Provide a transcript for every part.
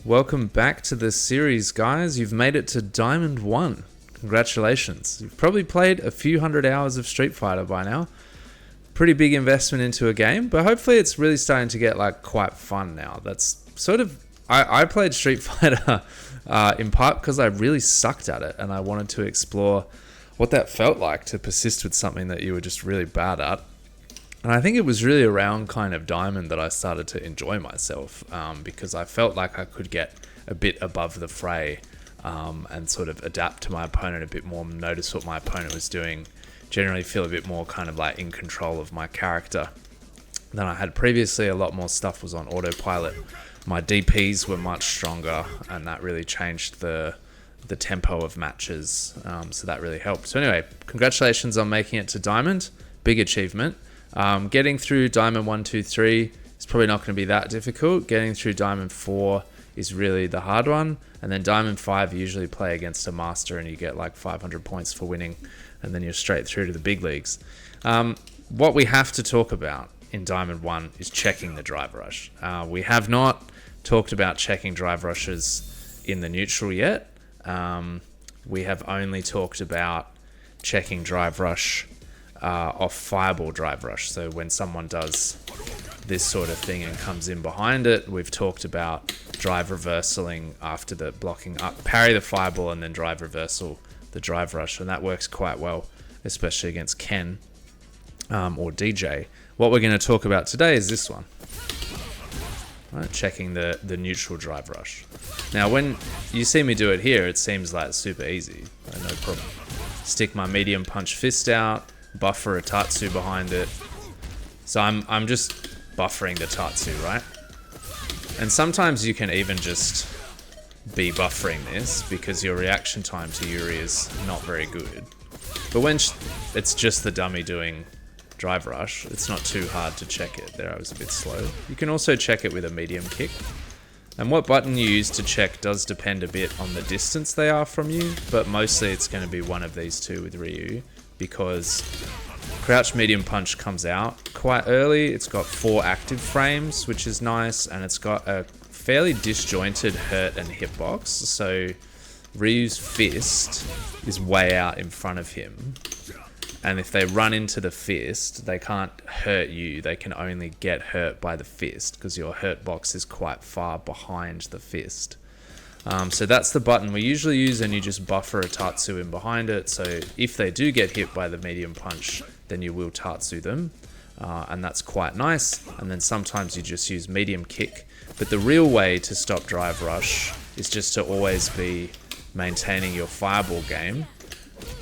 Welcome back to the series, guys. You've made it to Diamond 1. Congratulations. You've probably played a few hundred hours of Street Fighter by now. Pretty big investment into a game, but hopefully it's really starting to get quite fun now. That's sort of... I played Street Fighter in part because I really sucked at it, and I wanted to explore what that felt like to persist with something that you were just really bad at. And I think it was really around kind of Diamond that I started to enjoy myself because I felt like I could get a bit above the fray and sort of adapt to my opponent a bit more, notice what my opponent was doing, generally feel a bit more kind of in control of my character than I had previously. A lot more stuff was on autopilot. My DPs were much stronger, and that really changed the tempo of matches, so that really helped. So anyway, congratulations on making it to Diamond. Big achievement. Getting through Diamond 1, 2, 3 is probably not going to be that difficult. Getting through Diamond 4 is really the hard one. And then Diamond 5, you usually play against a master and you get 500 points for winning. And then you're straight through to the big leagues. What we have to talk about in Diamond 1 is checking the drive rush. We have not talked about checking drive rushes in the neutral yet. We have only talked about checking drive rush off fireball drive rush. So when someone does this sort of thing and comes in behind it, we've talked about drive reversaling after the blocking up, parry the fireball and then drive reversal the drive rush, and that works quite well, especially against Ken or DJ. What we're going to talk about today is this one, right? Checking the neutral drive rush. Now when you see me do it here, it seems like super easy, no problem. Stick my medium punch fist out, buffer a Tatsu behind it. So I'm just buffering the Tatsu, right? And sometimes you can even just be buffering this because your reaction time to Yuri is not very good. But when it's just the dummy doing drive rush, it's not too hard to check it. There I was a bit slow. You can also check it with a medium kick. And what button you use to check does depend a bit on the distance they are from you, but mostly it's going to be one of these two with Ryu, because crouch medium punch comes out quite early. It's got 4 active frames, which is nice, and it's got a fairly disjointed hurt and hitbox. So Ryu's fist is way out in front of him, and if they run into the fist, they can't hurt you. They can only get hurt by the fist because your hurt box is quite far behind the fist. So that's the button we usually use, and you just buffer a Tatsu in behind it. So if they do get hit by the medium punch, then you will Tatsu them, and that's quite nice. And then sometimes you just use medium kick. But the real way to stop drive rush is just to always be maintaining your fireball game.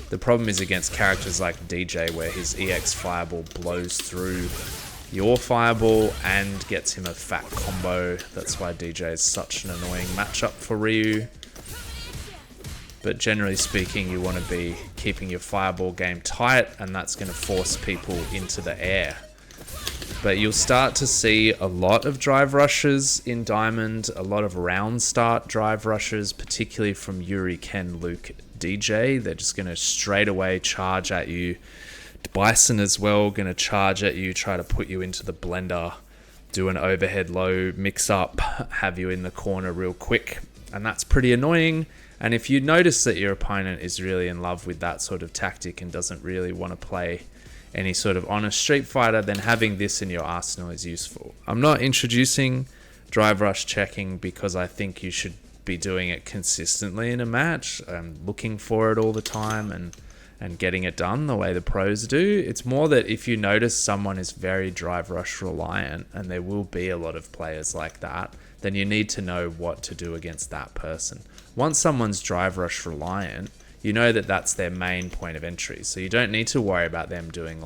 The problem is against characters like DJ, where his EX fireball blows through your fireball and gets him a fat combo. That's why DJ is such an annoying matchup for Ryu. But generally speaking, you want to be keeping your fireball game tight, and that's going to force people into the air. But you'll start to see a lot of drive rushes in Diamond, a lot of round start drive rushes, particularly from Yuri, Ken, Luke, DJ. They're just going to straight away charge at you. Bison as well, going to charge at you, try to put you into the blender, do an overhead low mix up, have you in the corner real quick, and that's pretty annoying. And if you notice that your opponent is really in love with that sort of tactic and doesn't really want to play any sort of honest Street Fighter, then having this in your arsenal is useful. I'm not introducing drive rush checking because I think you should be doing it consistently in a match and looking for it all the time and getting it done the way the pros do. It's more that if you notice someone is very drive rush reliant, and there will be a lot of players like that, then you need to know what to do against that person. Once someone's drive rush reliant, you know that that's their main point of entry. So you don't need to worry about them doing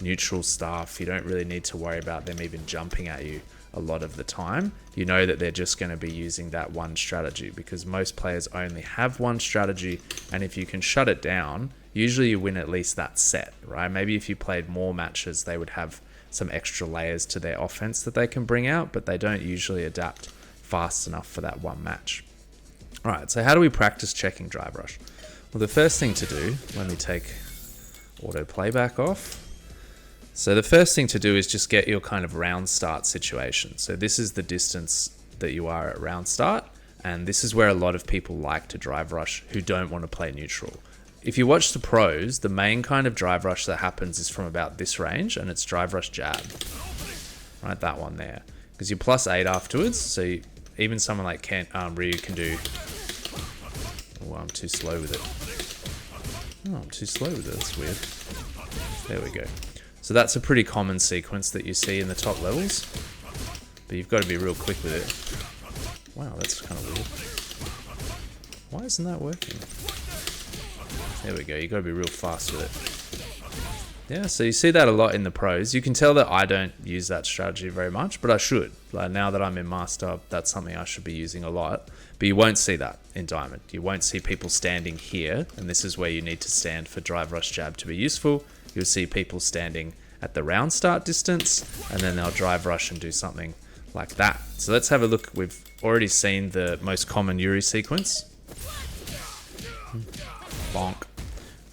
neutral stuff. You don't really need to worry about them even jumping at you a lot of the time. You know that they're just going to be using that one strategy, because most players only have one strategy, and if you can shut it down, usually you win at least that set, right? Maybe if you played more matches, they would have some extra layers to their offense that they can bring out, but they don't usually adapt fast enough for that one match. All right, so how do we practice checking drive rush? Well, the first thing to do, let me take auto playback off. So the first thing to do is just get your kind of round start situation. So this is the distance that you are at round start. And this is where a lot of people like to drive rush who don't want to play neutral. If you watch the pros, the main kind of drive rush that happens is from about this range, and it's drive rush jab. Right, that one there. Because you're +8 afterwards, so even someone like Ryu can do... Oh, I'm too slow with it. Oh, I'm too slow with it, that's weird. There we go. So that's a pretty common sequence that you see in the top levels. But you've got to be real quick with it. Wow, that's kind of weird. Why isn't that working? There we go, you've got to be real fast with it. Yeah, so you see that a lot in the pros. You can tell that I don't use that strategy very much, but I should. Like now that I'm in Master, that's something I should be using a lot. But you won't see that in Diamond. You won't see people standing here, and this is where you need to stand for drive rush jab to be useful. You'll see people standing at the round start distance, and then they'll drive rush and do something like that. So let's have a look. We've already seen the most common Yuri sequence. Bonk.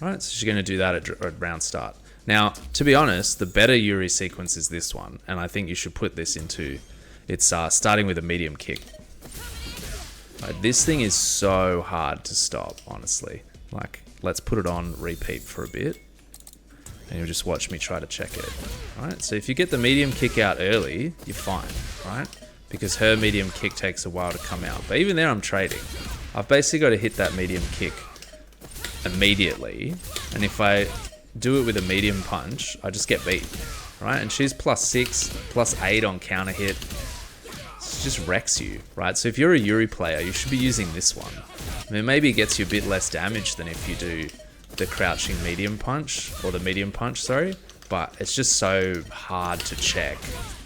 Right, so she's going to do that at round start. Now, to be honest, the better Yuri sequence is this one, and I think you should put this into... It's starting with a medium kick. Right, this thing is so hard to stop, honestly. Like, let's put it on repeat for a bit, and you'll just watch me try to check it. Right, so if you get the medium kick out early, you're fine, right? Because her medium kick takes a while to come out. But even there, I'm trading. I've basically got to hit that medium kick immediately, and if I do it with a medium punch, I just get beat, right? And she's +6, +8 on counter hit. It just wrecks you, right? So if you're a Yuri player, you should be using this one. I mean, maybe it gets you a bit less damage than if you do the crouching medium punch, or the medium punch, sorry, but it's just so hard to check,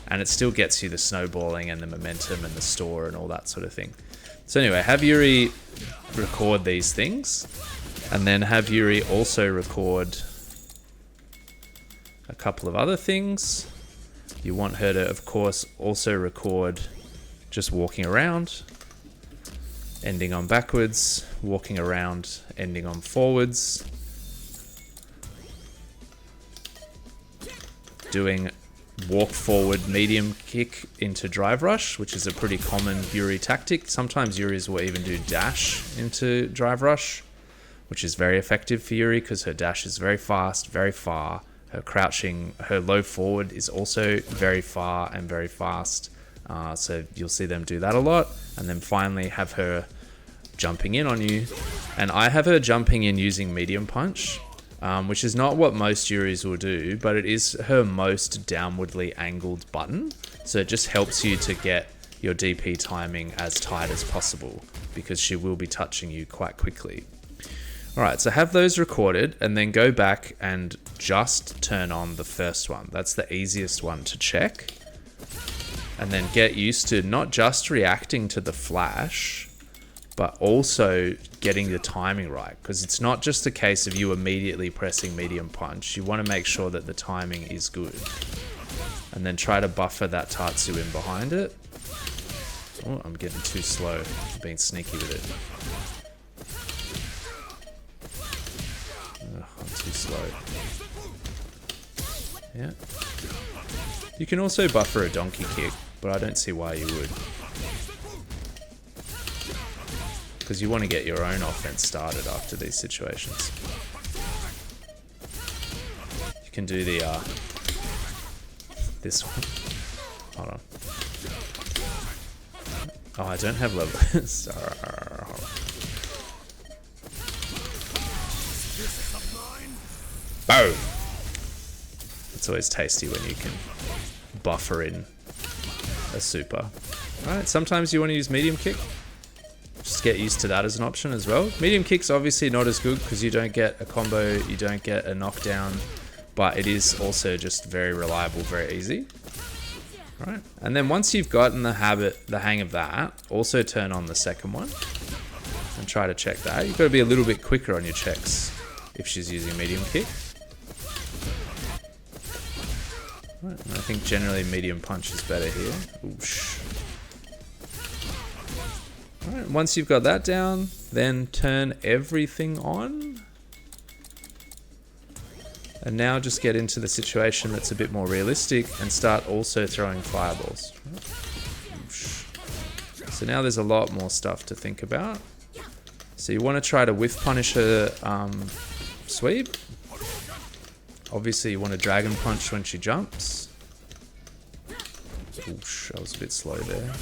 and it still gets you the snowballing and the momentum and the store and all that sort of thing. So anyway, have Yuri record these things, and then have Yuri also record a couple of other things. You want her to, of course, also record just walking around, ending on backwards, walking around, ending on forwards, doing walk forward medium kick into drive rush, which is a pretty common Yuri tactic. Sometimes Yuris will even do dash into drive rush, which is very effective for Yuri because her dash is very fast, very far. Her crouching, her low forward is also very far and very fast. So you'll see them do that a lot. And then finally have her jumping in on you. And I have her jumping in using medium punch, which is not what most Yuris will do, but it is her most downwardly angled button. So it just helps you to get your DP timing as tight as possible because she will be touching you quite quickly. Alright, so have those recorded and then go back and just turn on the first one. That's the easiest one to check. And then get used to not just reacting to the flash, but also getting the timing right. Because it's not just a case of you immediately pressing medium punch. You want to make sure that the timing is good. And then try to buffer that Tatsu in behind it. Oh, I'm getting too slow. I'm being sneaky with it. I'm too slow. Yeah. You can also buffer a donkey kick, but I don't see why you would. Because you want to get your own offense started after these situations. You can do the, this one. Hold on. Oh, I don't have level. Boom! It's always tasty when you can buffer in a super. Alright, sometimes you want to use medium kick. Just get used to that as an option as well. Medium kick's obviously not as good because you don't get a combo, you don't get a knockdown, but it is also just very reliable, very easy. Right, and then once you've gotten the hang of that, also turn on the second one and try to check that. You've got to be a little bit quicker on your checks if she's using medium kick. Right, and I think generally medium punch is better here. Oosh. Alright, once you've got that down, then turn everything on. And now just get into the situation that's a bit more realistic and start also throwing fireballs. Oosh. So now there's a lot more stuff to think about. So you want to try to whiff punish her sweep. Obviously you want to dragon punch when she jumps. Oosh, I was a bit slow there.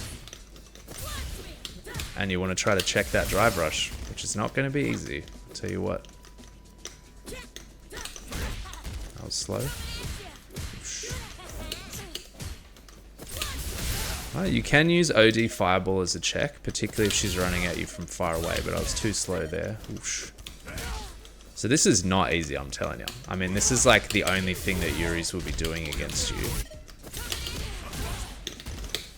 And you want to try to check that drive rush, which is not going to be easy. I'll tell you what. That was slow. Right, you can use OD Fireball as a check, particularly if she's running at you from far away, but I was too slow there. Oosh. So this is not easy, I'm telling you. I mean, this is like the only thing that Yuri's will be doing against you.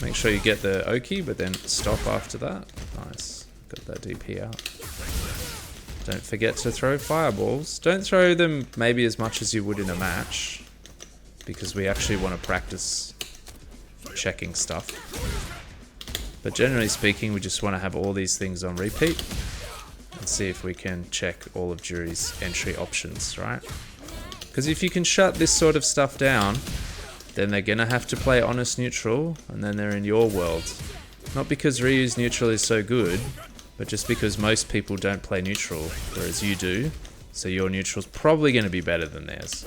Make sure you get the Oki, but then stop after that. Nice. Got that DP out. Don't forget to throw fireballs. Don't throw them maybe as much as you would in a match, because we actually want to practice checking stuff. But generally speaking, we just want to have all these things on repeat and see if we can check all of Jury's entry options, right? Because if you can shut this sort of stuff down, then they're gonna have to play honest neutral, and then they're in your world. Not because Ryu's neutral is so good, but just because most people don't play neutral, whereas you do. So your neutral's probably gonna be better than theirs.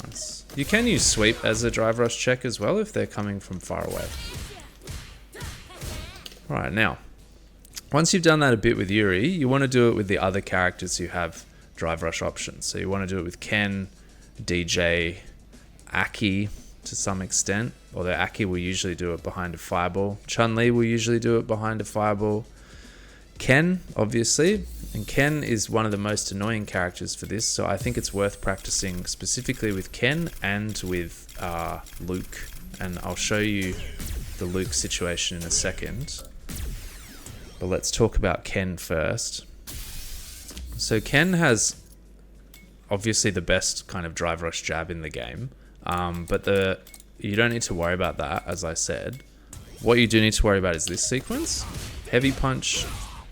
Nice. You can use sweep as a drive rush check as well if they're coming from far away. Alright, now, once you've done that a bit with Yuri, you want to do it with the other characters who have drive rush options. So you want to do it with Ken, DJ, Aki to some extent, although Aki will usually do it behind a fireball. Chun-Li will usually do it behind a fireball. Ken, obviously, and Ken is one of the most annoying characters for this, so I think it's worth practicing specifically with Ken and with Luke, and I'll show you the Luke situation in a second. But let's talk about Ken first. So Ken has obviously the best kind of drive rush jab in the game, but you don't need to worry about that, as I said. What you do need to worry about is this sequence. Heavy punch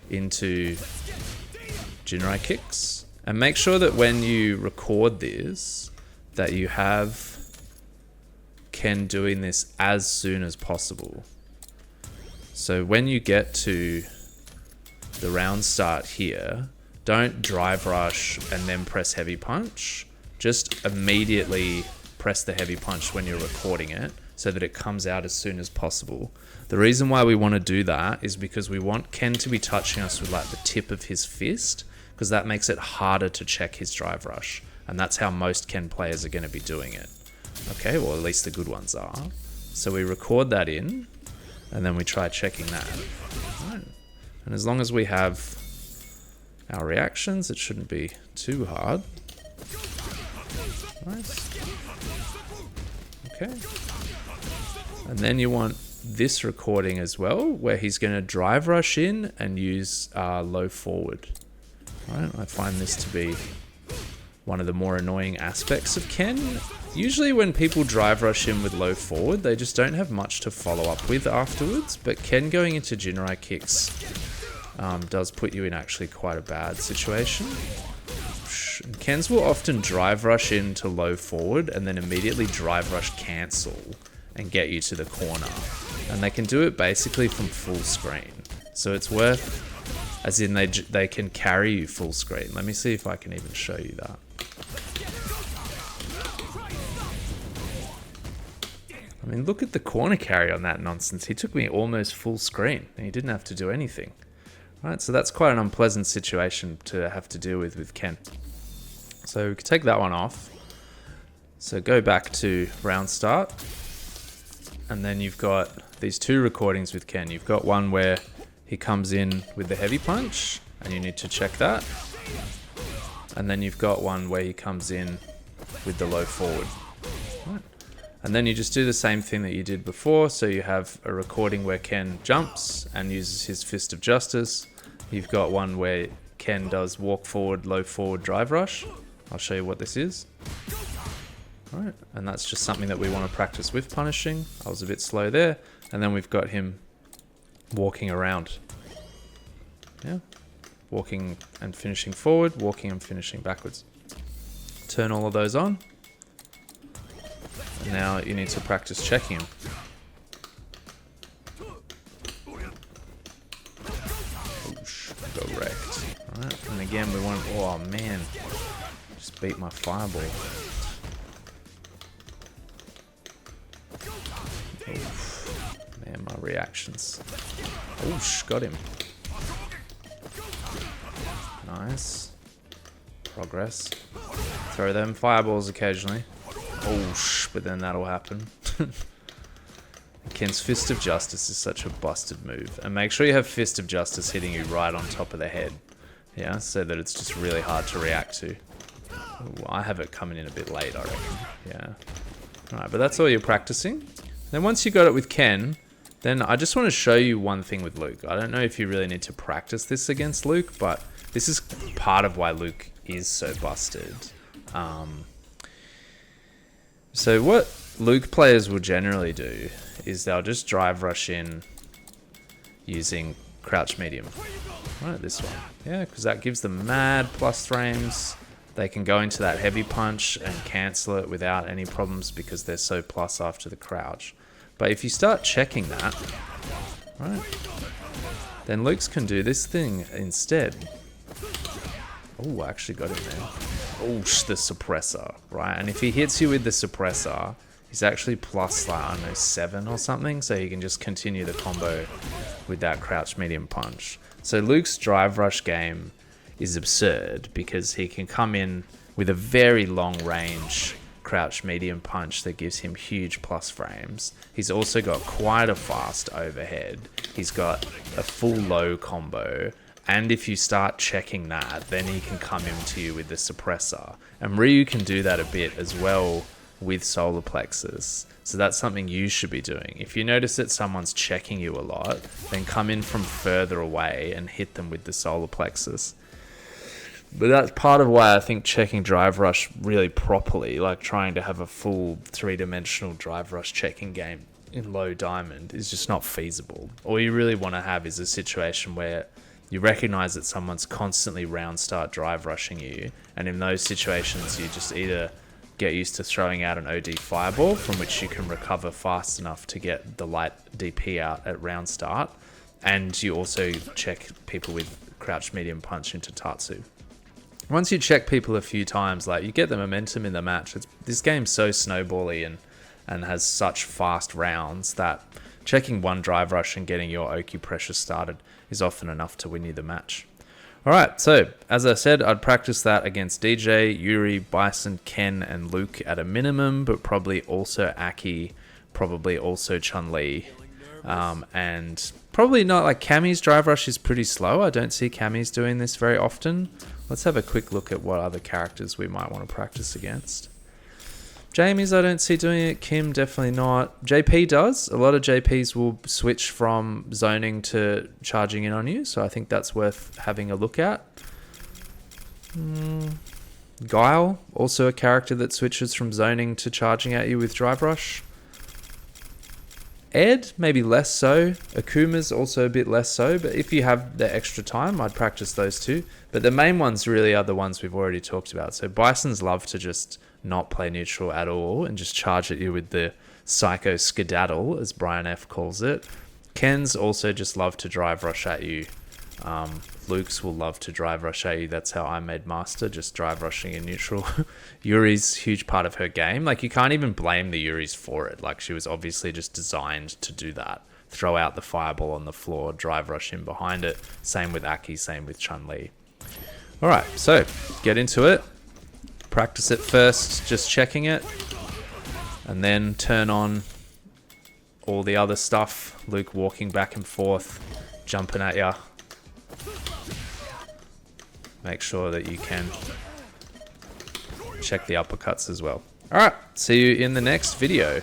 into Jinrai kicks. And make sure that when you record this, that you have Ken doing this as soon as possible. So when you get to the round start here, don't drive rush and then press heavy punch. Just immediately press the heavy punch when you're recording it so that it comes out as soon as possible. The reason why we want to do that is because we want Ken to be touching us with like the tip of his fist, because that makes it harder to check his drive rush. And that's how most Ken players are going to be doing it. Okay, well at least the good ones are. So we record that in, and then we try checking that. Right. And as long as we have our reactions, it shouldn't be too hard. Nice. Okay. And then you want this recording as well, where he's going to drive rush in and use low forward. Right. I find this to be one of the more annoying aspects of Ken. Usually when people drive rush in with low forward, they just don't have much to follow up with afterwards, but Ken going into Jinrai kicks does put you in actually quite a bad situation. Kens will often drive rush into low forward and then immediately drive rush cancel and get you to the corner. And they can do it basically from full screen. So it's worth, as in they can carry you full screen. Let me see if I can even show you that. I mean, look at the corner carry on that nonsense. He took me almost full screen and he didn't have to do anything. Right, so that's quite an unpleasant situation to have to deal with Ken. So we can take that one off. So go back to round start. And then you've got these two recordings with Ken. You've got one where he comes in with the heavy punch and you need to check that. And then you've got one where he comes in with the low forward. Right. And then you just do the same thing that you did before. So you have a recording where Ken jumps and uses his Fist of Justice. You've got one where Ken does walk forward, low forward, drive rush. I'll show you what this is. All right, and that's just something that we want to practice with punishing. I was a bit slow there. And then we've got him walking around. Yeah, walking and finishing forward, walking and finishing backwards. Turn all of those on. And now you need to practice checking him. again, we want... Oh, man. Just beat my fireball. Oof. Man, my reactions. Oosh, got him. Nice. Progress. Throw them fireballs occasionally. Oosh, but then that'll happen. Ken's Fist of Justice is such a busted move. And make sure you have Fist of Justice hitting you right on top of the head. Yeah, so that it's just really hard to react to. Ooh, I have it coming in a bit late, I reckon. Yeah. Alright, but that's all you're practicing. Then once you got it with Ken, then I just want to show you one thing with Luke. I don't know if you really need to practice this against Luke, but this is part of why Luke is so busted. So what Luke players will generally do is they'll just drive rush in using crouch medium. Right, this one. Yeah, because that gives them mad plus frames. They can go into that heavy punch and cancel it without any problems because they're so plus after the crouch. But if you start checking that, right, then Luke's can do this thing instead. Oh, I actually got him there. Oh, the suppressor, right? And if he hits you with the suppressor, he's actually plus, like, I don't know, 7 or something. So he can just continue the combo with that crouch medium punch. So Luke's drive rush game is absurd because he can come in with a very long range crouch medium punch that gives him huge plus frames. He's also got quite a fast overhead. He's got a full low combo. And if you start checking that, then he can come into you with the suppressor. And Ryu can do that a bit as well with solar plexus. So that's something you should be doing. If you notice that someone's checking you a lot, then come in from further away and hit them with the solar plexus. But that's part of why I think checking drive rush really properly, like trying to have a full 3-dimensional drive rush checking game in low diamond, is just not feasible. All you really want to have is a situation where you recognize that someone's constantly round start drive rushing you, and in those situations you just either get used to throwing out an OD fireball from which you can recover fast enough to get the light DP out at round start, and you also check people with crouch medium punch into Tatsu. Once you check people a few times, like, you get the momentum in the match. This game's so snowbally and has such fast rounds that checking one drive rush and getting your Oki pressure started is often enough to win you the match. Alright, so as I said, I'd practice that against DJ, Yuri, Bison, Ken, and Luke at a minimum, but probably also Aki, probably also Chun-Li. And probably not, like, Cammy's drive rush is pretty slow. I don't see Cammy's doing this very often. Let's have a quick look at what other characters we might want to practice against. Jamie's I don't see doing it. Kim definitely not. JP does. A lot of JPs will switch from zoning to charging in on you, so I think that's worth having a look at. Guile, also a character that switches from zoning to charging at you with drive rush. Ed, maybe less so. Akuma's also a bit less so, but if you have the extra time, I'd practice those two. But the main ones really are the ones we've already talked about. So Bison's love to just not play neutral at all and just charge at you with the psycho skedaddle, as Brian F calls it. Ken's also just love to drive rush at you. Luke's will love to drive rush at you. That's how I made Master, just drive rushing in neutral. Yuri's huge part of her game. Like, you can't even blame the Yuris for it. Like, she was obviously just designed to do that. Throw out the fireball on the floor, drive rush in behind it. Same with Aki, same with Chun-Li. Alright, so get into it. Practice it first, just checking it. And then turn on all the other stuff. Luke walking back and forth, jumping at ya. Make sure that you can check the uppercuts as well. Alright, see you in the next video.